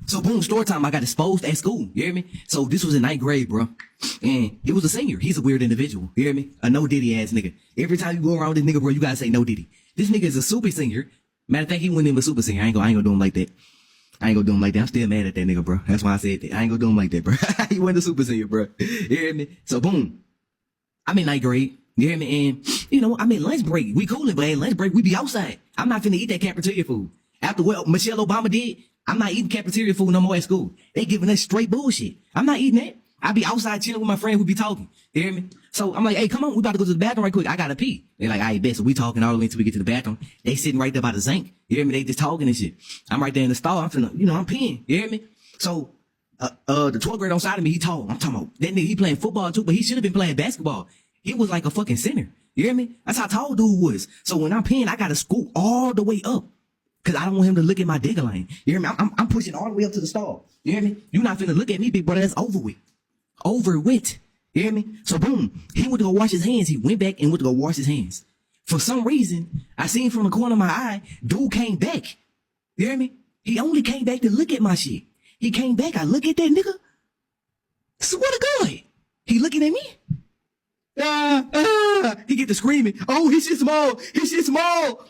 So boom, story time. I got exposed at school. You hear me? So this was in 9th grade, bro. And it was a senior. He's a weird individual. You hear me? A no Diddy ass nigga. Every time you go around this nigga, bro, you gotta say no Diddy. This nigga is a super senior. Matter of fact, he went in with super senior. I ain't gonna do him like that. I ain't gonna do him like that. I'm still mad at that nigga, bro. That's why I said that. I ain't gonna do him like that, bro. He went to super senior, bro. You hear me? So boom. I'm in 9th grade. You hear me? And, you know, I'm in lunch break. We coolin', but at lunch break, we be outside. I'm not finna eat that cafeteria food. After what Michelle Obama did, I'm not eating cafeteria food no more at school. They giving us straight bullshit. I'm not eating that. I be outside chilling with my friend. We be talking. You hear me? So I'm like, hey, come on. We about to go to the bathroom right quick. I gotta pee. They're like, all right, bet. So we talking all the way until we get to the bathroom. They sitting right there by the sink. You hear me? They just talking and shit. I'm right there in the stall. I'm finna, you know, I'm peeing. You hear me? So, the 12th grade on side of me, he tall. I'm talking about that nigga, he playing football too, but he should have been playing basketball. He was like a fucking center. You hear me? That's how tall dude was. So when I'm peeing, I gotta scoot all the way up. Cause I don't want him to look at my digger line. You hear me? I'm pushing all the way up to the stall. You hear me? You not finna look at me, big brother. That's over with. Over with. You hear me? So boom, he went to go wash his hands. He went back and went to go wash his hands. For some reason, I seen from the corner of my eye, dude came back. You hear me? He only came back to look at my shit. He came back. I look at that nigga. Swear to God. He looking at me. He get to screaming. Oh, his shit small. His shit small.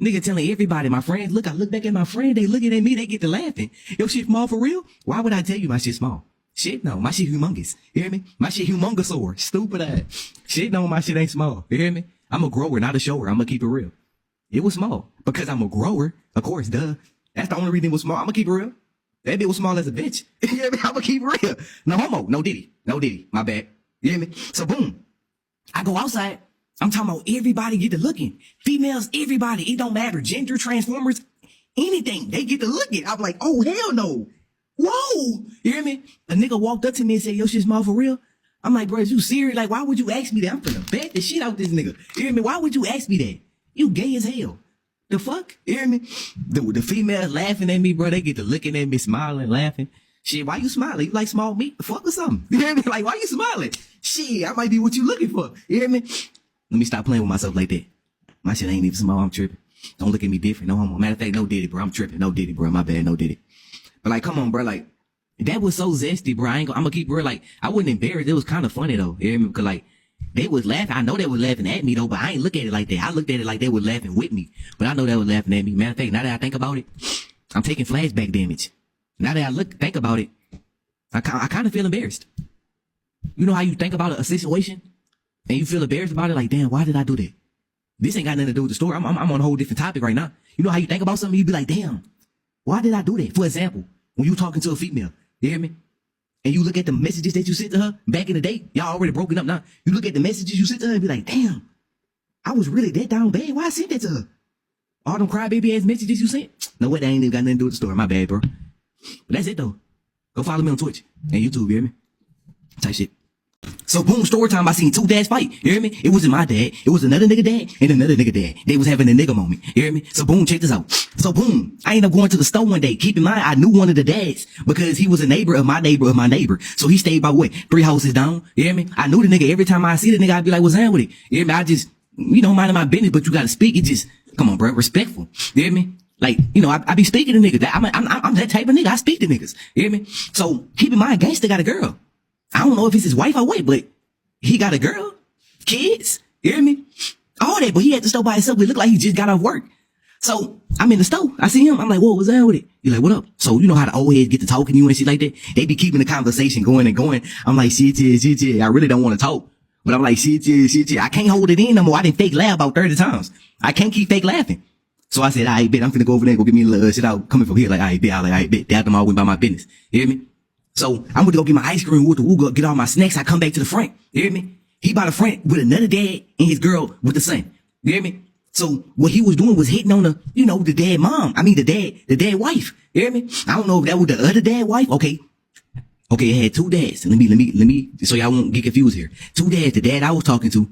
Nigga telling everybody, my friends, look, I look back at my friend, they looking at me, they get to laughing. Your shit small for real? Why would I tell you my shit small? Shit, no, my shit humongous. You hear me? My shit humongosaur. Stupid ass. Shit, no, my shit ain't small. You hear me? I'm a grower, not a shower. I'm gonna keep it real. It was small. Because I'm a grower, of course, duh. That's the only reason it was small. I'm gonna keep it real. That bitch was small as a bitch. You hear me? I'm gonna keep it real. No homo. No Diddy. No Diddy. My bad. You hear me? So boom. I go outside. I'm talking about everybody get to looking. Females, everybody. It don't matter. Gender, transformers, anything. They get to looking. I'm like, oh, hell no. Whoa. You hear me? A nigga walked up to me and said, yo, shit small for real? I'm like, bro, is you serious? Like, why would you ask me that? I'm finna bet the shit out this nigga. You hear me? Why would you ask me that? You gay as hell. The fuck? You hear me? The females laughing at me, bro. They get to looking at me, smiling, laughing. Shit, why you smiling? You like small meat? The fuck or something? You hear me? Like, why you smiling? Shit, I might be what you looking for. You hear me? Let me stop playing with myself like that. My shit ain't even small. I'm tripping. Don't look at me different. No homo. Matter of fact, no Diddy, bro. I'm tripping. No Diddy, bro. My bad. No Diddy. But like, come on, bro. Like, that was so zesty, bro. I'm gonna keep real. Like, I wasn't embarrassed. It was kind of funny though. You hear me? Cause like, they was laughing. I know they was laughing at me though, but I ain't look at it like that. I looked at it like they were laughing with me. But I know they was laughing at me. Matter of fact, now that I think about it, I'm taking flashback damage. Now that I think about it, I kind of feel embarrassed. You know how you think about a situation and you feel embarrassed about it? Like, damn, why did I do that? This ain't got nothing to do with the story. I'm on a whole different topic right now. You know how you think about something? You be like, damn, why did I do that? For example, when you talking to a female, you hear me? And you look at the messages that you sent to her back in the day. Y'all already broken up now. You look at the messages you sent to her and be like, damn, I was really that down bad. Why I sent that to her? All them crybaby ass messages you sent? No, what? That ain't even got nothing to do with the story. My bad, bro. But that's it though. Go follow me on Twitch and YouTube, you hear me? Type shit. So boom, story time. I seen two dads fight. You hear me? It wasn't my dad. It was another nigga dad and another nigga dad. They was having a nigga moment. You hear me? So boom, check this out. So boom, I ended up going to the store one day. Keep in mind, I knew one of the dads because he was a neighbor of my neighbor of my neighbor. So he stayed by what? 3 houses down. You hear me? I knew the nigga. Every time I see the nigga, I'd be like, what's happening with it? You hear me? I just, you know, minding my business, but you gotta speak. It just, come on, bro, respectful. You hear me? Like, you know, I be speaking to niggas. I'm that type of nigga. I speak to niggas. You hear me? So keep in mind, gangster got a girl. I don't know if it's his wife or what, but he got a girl, kids, you hear me? All that, but he at the store by himself. It looked like he just got off work. So I'm in the store. I see him. I'm like, whoa, what's that with it? He's like, what up? So you know how the old heads get to talking to you and shit like that? They be keeping the conversation going and going. I'm like, shit, yeah. I really don't want to talk. But I'm like, shit, yeah. I can't hold it in no more. I didn't fake laugh about 30 times. I can't keep fake laughing. So I said, all right, bet. I'm finna go over there and go get me a little shit out coming from here. Like, all right, bet. All right, bet. After I went by my business. You hear me? So I'm going to go get my ice cream with the woo, get all my snacks. I come back to the front. You hear me? He by the front with another dad and his girl with the son. You hear me? So what he was doing was hitting on the, you know, the dad mom. I mean, the dad wife. You hear me? I don't know if that was the other dad wife. Okay, it had 2 dads. Let me, so y'all won't get confused here. 2 dads. The dad I was talking to.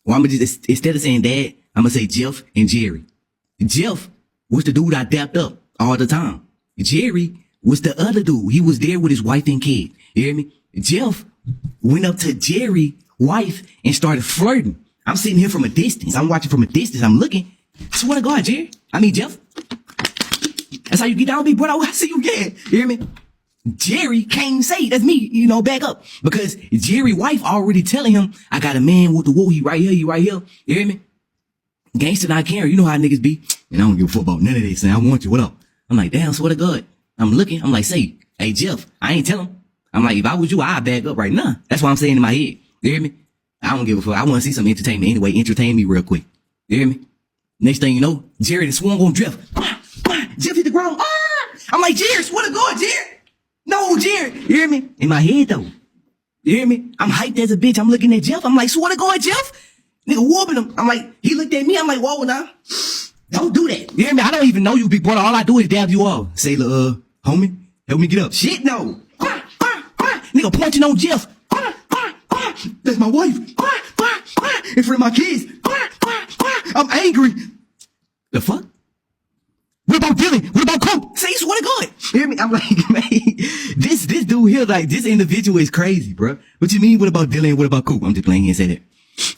Well, I'm gonna just, instead of saying dad, I'm gonna say Jeff and Jerry. Jeff was the dude I dapped up all the time. Jerry was the other dude. He was there with his wife and kid. You hear me? Jeff went up to Jerry's wife and started flirting. I'm sitting here from a distance. I'm watching from a distance. I'm looking. Swear to God, Jerry. I mean, Jeff. That's how you get down, big brother. I see you again. You hear me? Jerry can't say that's me, you know, back up. Because Jerry's wife already telling him, I got a man with the woo, he right here, you right here. You hear me? Gangster not caring. You know how niggas be. And I don't give a fuck about none of this. And I want you. What up? I'm like, damn, swear to God. I'm looking. I'm like, say, hey, Jeff, I ain't tell him. I'm like, if I was you, I'd back up right now. That's what I'm saying in my head. You hear me? I don't give a fuck. I want to see some entertainment anyway. Entertain me real quick. You hear me? Next thing you know, Jerry the swung on Jeff. Jeff hit the ground. I'm like, Jerry, swear to God, Jerry. No, Jerry. You hear me? In my head, though. You hear me? I'm hyped as a bitch. I'm looking at Jeff. I'm like, swear to God, Jeff. Nigga whooping him. I'm like, he looked at me. I'm like, whoa, now. Don't do that. You hear me? I don't even know you, big brother. All I do is dab you off. Say, homie, help me get up. Shit, no. Nigga pointing on Jeff. That's my wife. In front of my kids. I'm angry. The fuck? What about Dylan? What about Coop? Say, swear to God. You hear me? I'm like, man, this dude here, like, this individual is crazy, bro. What you mean? What about Dylan? What about Coop? I'm just playing. He ain't said that.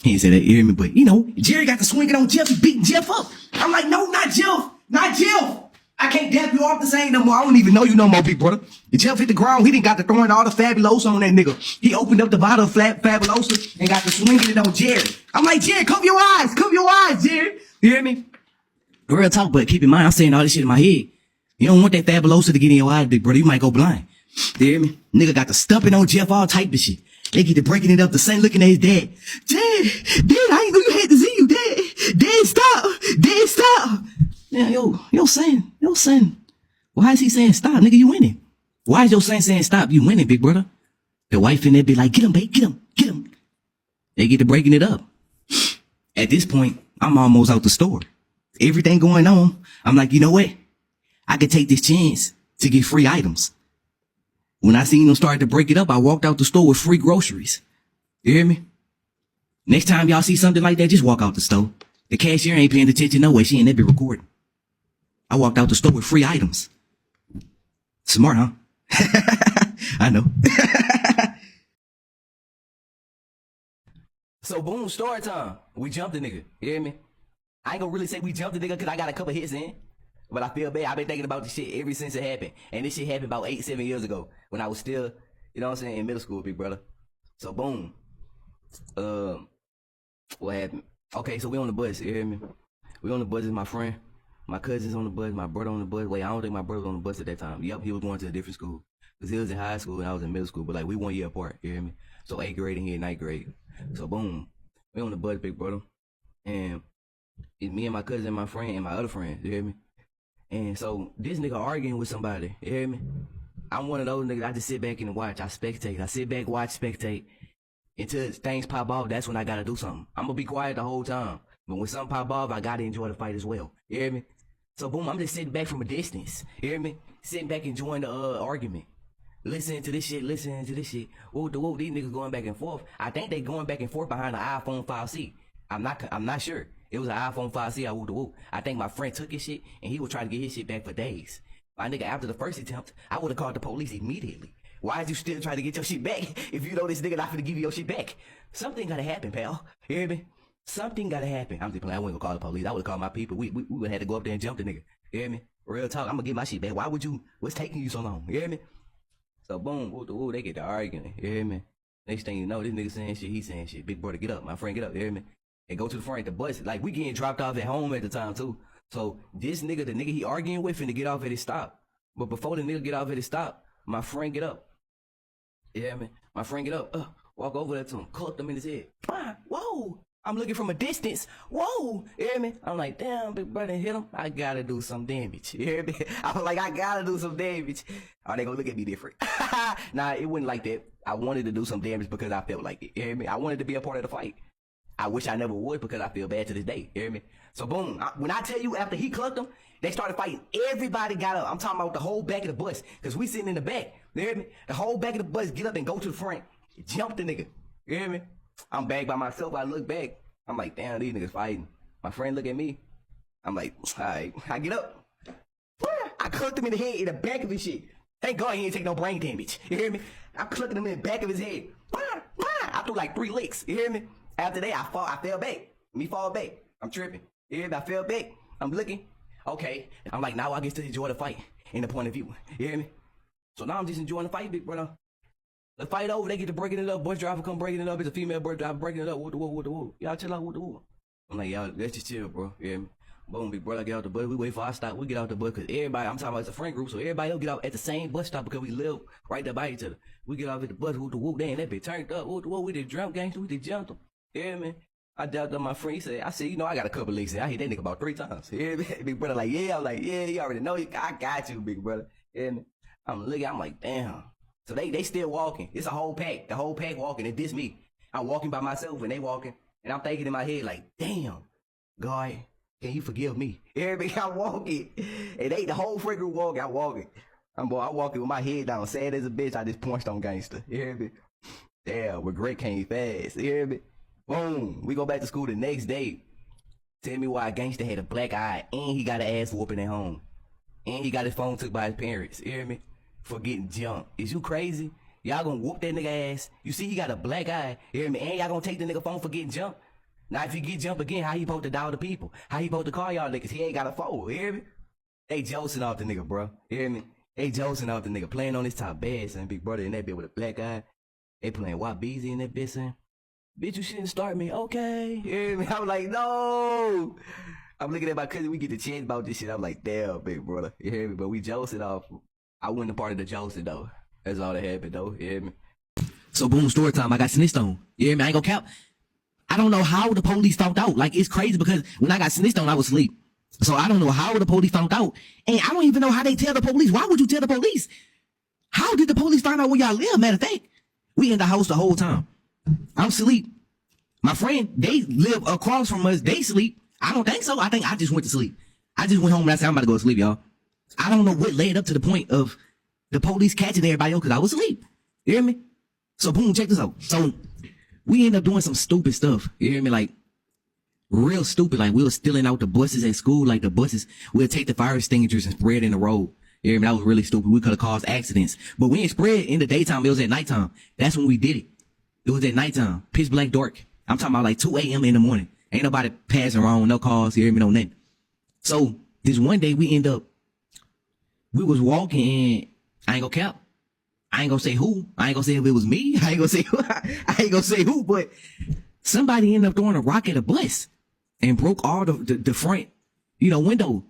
He ain't said that. You hear me? But, you know, Jerry got to swinging on Jeff. He beating Jeff up. I'm like, no, not Jeff. Not Jeff. I can't dap you off the same no more. I don't even know you no more, big brother. Jeff hit the ground. He didn't got to throwing all the Fabulosa on that nigga. He opened up the bottle of Fabulosa and got to swinging it on Jerry. I'm like, Jerry, cover your eyes. Cover your eyes, Jerry. You hear me? Real talk, but keep in mind, I'm saying all this shit in my head. You don't want that Fabulosa to get in your eyes, big brother. You might go blind. You hear me? Nigga got to stumping on Jeff, all type of shit. They get to breaking it up, the son looking at his dad. Dad, I ain't know you had to see you, Dad. Dad, stop. Dad, stop. Yeah, yo, son. Why is he saying stop, nigga? You winning. Why is your son saying stop? You winning, big brother. The wife in there be like, get him, babe, get him. They get to breaking it up. At this point, I'm almost out the store. Everything going on. I'm like, you know what? I could take this chance to get free items. When I seen them start to break it up, I walked out the store with free groceries. You hear me? Next time y'all see something like that, just walk out the store. The cashier ain't paying attention no way. She ain't that be recording. I walked out the store with free items. Smart, huh? I know. So boom, story time. We jumped the nigga. You hear me? I ain't gonna really say we jumped the nigga because I got a couple hits in. But I feel bad. I've been thinking about this shit ever since it happened. And this shit happened about 8-7 years ago when I was still, you know what I'm saying, in middle school, big brother. So boom. What happened? Okay, so we on the bus, you hear me? We on the bus with my friend. My cousin's on the bus, my brother on the bus. Wait, I don't think my brother was on the bus at that time. Yep, he was going to a different school. Because he was in high school and I was in middle school. But like, we 1 year apart, you hear me? So 8th grade and he in 9th grade. So boom. We on the bus, big brother. And it's me and my cousin and my friend and my other friend, you hear me? And so this nigga arguing with somebody, you hear me? I'm one of those niggas, I just sit back and watch. I spectate. I sit back, watch, spectate. Until things pop off, that's when I gotta do something. I'm gonna be quiet the whole time. But when something pop off, I gotta enjoy the fight as well. You hear me? So boom, I'm just sitting back from a distance. You hear me? Sitting back enjoying the argument. Listening to this shit. Whoa, these niggas going back and forth. I think they going back and forth behind the iPhone 5C. I'm not sure. It was an iPhone 5C. I think my friend took his shit and he would try to get his shit back for days. My nigga, after the first attempt, I would have called the police immediately. Why is you still trying to get your shit back if you know this nigga not finna give you your shit back? Something gotta happen, pal. You hear me? Something gotta happen. I'm just playing. I wouldn't go call the police. I would have called my people. We would have had to go up there and jump the nigga. You hear me? Real talk. I'm gonna get my shit back. Why would you? What's taking you so long? You hear me? So boom, they get to arguing. You hear me? Next thing you know, this nigga saying shit, he saying shit. Big brother, get up. My friend, get up. You hear me? And go to the front, the bus. Like, we getting dropped off at home at the time, too. So, this nigga, the nigga he arguing with, finna get off at his stop. But before the nigga get off at his stop, my friend get up. Yeah, man. My friend get up. Walk over there to him. Clucked him in his head. Whoa. I'm looking from a distance. Whoa. You hear me? I'm like, damn, big brother hit him. I gotta do some damage. You hear me? I was like, I gotta do some damage. Oh, they gonna look at me different. Nah, it wasn't like that. I wanted to do some damage because I felt like it. You hear me? I wanted to be a part of the fight. I wish I never would because I feel bad to this day. You hear me? So boom, when I tell you after he clucked him, they started fighting. Everybody got up. I'm talking about the whole back of the bus because we sitting in the back. You hear me? The whole back of the bus get up and go to the front. Jump the nigga. You hear me? I'm back by myself. I look back. I'm like, damn, these niggas fighting. My friend look at me. I'm like, all right. I get up. I clucked him in the head in the back of his shit. Thank God he ain't take no brain damage. You hear me? I clucked him in the back of his head. I threw like 3 licks. You hear me? After that, I fell back. Me fall back. I'm tripping. You hear me? I fell back. I'm looking. Okay. I'm like, now I get to enjoy the fight in the point of view. You hear me? So now I'm just enjoying the fight, big brother. The fight over, they get to breaking it up. Bus driver come breaking it up. It's a female bus driver breaking it up. What the whoop. Y'all chill out, what the whoop. I'm like, y'all, let's just chill, bro. You hear me? Boom, big brother, get out the bus. We wait for our stop. We get out the bus because everybody, I'm talking about it's a friend group, so everybody will get out at the same bus stop because we live right there by each other. We get off at the bus, whoop the whoop, damn, that bitch turned up. Whoop the whoop, we did drunk gangster, we did jump them. You hear me? I doubt on my friend. I said, you know, I got a couple licks in. I hit that nigga about 3 times. You hear me? Big brother, like, yeah. I'm like, yeah, you already know. I got you, big brother. You hear me? I'm looking, I'm like, damn. So they still walking. It's a whole pack. The whole pack walking. And this me. I'm walking by myself and they walking. And I'm thinking in my head like, damn, God, can you forgive me? Everybody, I'm walking. And they, the whole friend group walking. I'm walking. I'm walking with my head down. Sad as a bitch. I just punched on gangster. You hear me? Damn, regret came fast. You hear me? Boom. We go back to school the next day. Tell me why a gangster had a black eye and he got an ass whooping at home. And he got his phone took by his parents. You hear me? For getting jumped. Is you crazy? Y'all gonna whoop that nigga ass. You see he got a black eye. You hear me? And y'all gonna take the nigga phone for getting jumped. Now if he get jumped again, how he supposed to dog the people? How he supposed to call y'all niggas? He ain't got a phone. You hear me? They josing off the nigga, bro. You hear me? They josing off the nigga. Playing on his top bad, son. Big brother in that bitch with a black eye. They playing Wabeezy in that bitch, son. Bitch, you shouldn't start me. Okay. You hear me? I'm like, no. I'm looking at my cousin. We get to chat about this shit. I'm like, damn, big brother. You hear me? But we josing off. I wasn't a part of the josting, though. That's all that happened, though. You hear me? So, boom, story time. I got snitched on. You hear me? I ain't gonna cap. I don't know how the police found out. Like, it's crazy because when I got snitched on, I was asleep. So, I don't know how the police found out. And I don't even know how they tell the police. Why would you tell the police? How did the police find out where y'all live? Matter of fact, we in the house the whole time. I'm asleep. My friend, they live across from us. They sleep. I don't think so. I think I just went to sleep. I just went home and I said, I'm about to go to sleep, y'all. I don't know what led up to the point of the police catching everybody else because I was asleep. You hear me? So, boom, check this out. So, we end up doing some stupid stuff. You hear me? Like, real stupid. Like, we were stealing out the buses at school. Like, the buses, we'll take the fire extinguishers and spread in the road. You hear me? That was really stupid. We could have caused accidents. But we ain't spread in the daytime. It was at nighttime. That's when we did it. It was at nighttime. Pitch black dark. I'm talking about like 2 a.m. in the morning. Ain't nobody passing around, no cars. You hear me? No nothing. So, this one day we was walking and I ain't gonna cap. I ain't gonna say who. I ain't gonna say if it was me. I ain't gonna say who. I ain't gonna say who, but somebody ended up throwing a rock at a bus and broke all the front, window.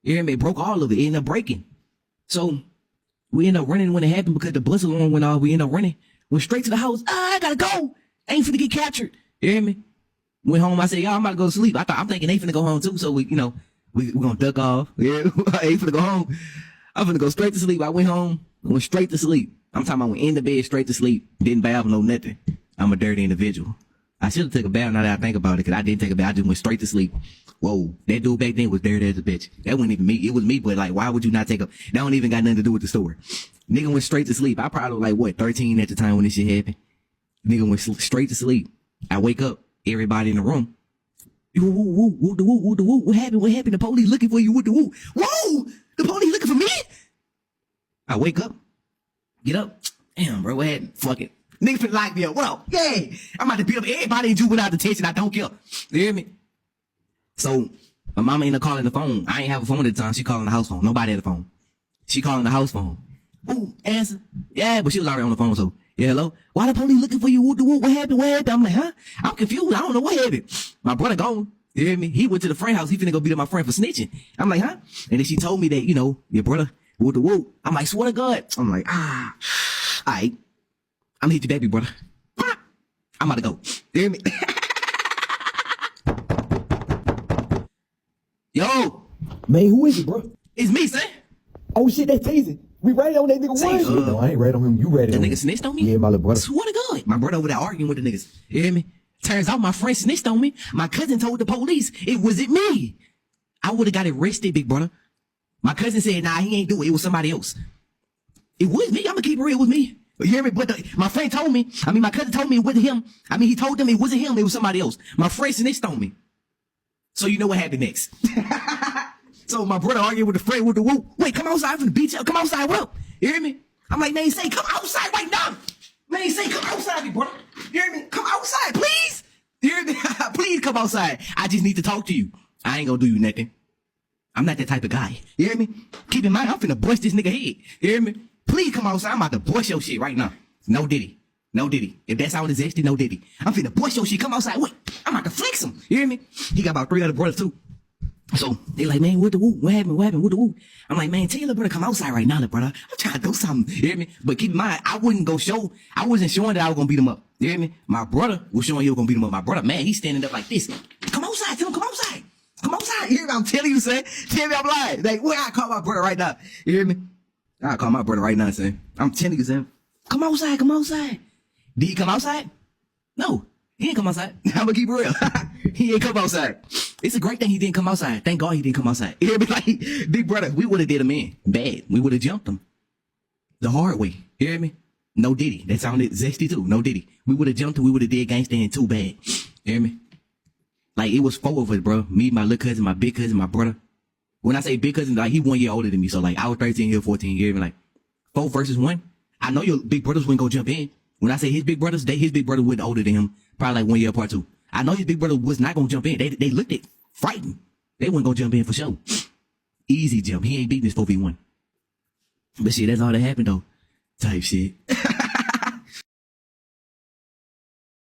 You hear me? Broke all of it. It ended up breaking. So we ended up running when it happened because the bus alarm went off. We ended up running. Went straight to the house. I gotta go. I ain't finna get captured. You hear me? Went home. I said, y'all, I'm about to go to sleep. I'm thinking they finna go home too. So we gonna duck off. Yeah, I ain't finna go home. I'm finna go straight to sleep. I went home. Went straight to sleep. I'm talking about went in the bed straight to sleep. Didn't bath, no nothing. I'm a dirty individual. I should have took a bath now that I think about it, because I didn't take a bath. I just went straight to sleep. Whoa, that dude back then was dirty as a bitch. That wasn't even me. It was me, but like, why would you not take a... That don't even got nothing to do with the story. Nigga went straight to sleep. I probably was like, 13 at the time when this shit happened. Nigga went straight to sleep. I wake up, everybody in the room. Woo. What happened? The police looking for you. Woo. Whoa! The police looking for me? I wake up, get up. Damn, bro, what happened? Fuck it. Nigga finna lock me up. What up? Yay! I'm about to beat up everybody in juvenile detention. I don't care. You hear me? So, my mama ended up calling the phone. I ain't have a phone at the time. She calling the house phone. Nobody had a phone. She calling the house phone. Ooh, answer. Yeah, but she was already on the phone, so, yeah, hello? Why the police looking for you? What happened? I'm like, huh? I'm confused. I don't know what happened. My brother gone. You hear me? He went to the friend house. He finna go beat up my friend for snitching. I'm like, huh? And then she told me that, your brother, woo. I'm like, swear to God. I'm like, all right. I'm gonna hit you back, big brother. I'm about to go. You hear me? Yo. Man, who is it, bro? It's me, son. Oh, shit, that's easy. We ratted on that nigga once. No, I ain't ratted on him. You ratted on him. The nigga snitched on me? Yeah, my little brother. Swear to God. My brother over there arguing with the niggas. You hear me? Turns out my friend snitched on me. My cousin told the police it wasn't me. I would have got arrested, big brother. My cousin said, nah, he ain't do it. It was somebody else. It was me. I'm gonna keep it real with me. You hear me? But my friend told me, my cousin told me it wasn't him. He told them it wasn't him. It was somebody else. My friend snitched on me. So you know what happened next. So my brother argued with the friend with the whoop. Wait, come outside from the beach. Come outside. What up? You hear me? I'm like, man, say, come outside right now. Man, say, come outside, big brother. You hear me? Come outside, please. You hear me? Please come outside. I just need to talk to you. I ain't gonna do you nothing. I'm not that type of guy. You hear me? Keep in mind, I'm finna bust this nigga head. You hear me? Please come outside. I'm about to bust your shit right now. No diddy. No diddy. If that's how it is, zesty, no diddy. I'm finna bust your shit. Come outside. Wait. I'm about to flex him. You hear me? He got about 3 other brothers too. So they like, man, what the woo? What happened? What happened? What the woo? I'm like, man, tell your little brother come outside right now, little brother. I'm trying to do something. You hear me? But keep in mind, I wasn't showing that I was gonna beat him up. You hear me? My brother was showing he was gonna beat him up. My brother, man, he's standing up like this. Come outside. Tell him, come outside. Come outside. You hear me? I'm telling you, son. Tell me I'm lying. Like, where I call my brother right now. You hear me? I call my brother right now, son. I'm telling you, son. Come outside. Come outside. Did he come outside? No. He didn't come outside. I'm gonna keep it real. He ain't come outside. It's a great thing he didn't come outside. Thank God he didn't come outside. You hear me? Like, big brother, we would have did him in bad. We would have jumped him the hard way. You hear me? No diddy. That sounded zesty too. No diddy. We would have jumped him. We would have did gangsta in too bad. You hear me? Like, it was 4 of us, bro. Me, my little cousin, my big cousin, my brother. When I say big cousin, like, he 1 year older than me. So, like, I was 13, he was 14. You hear me? Like, 4 versus 1. I know your big brothers wouldn't go jump in. When I say his big brothers, his big brother was older than him. Probably like 1 year apart too. I know his big brother was not gonna jump in. They looked at frightened. They wouldn't go jump in for sure. Easy jump. He ain't beating this 4v1. But shit, that's all that happened though. Type shit.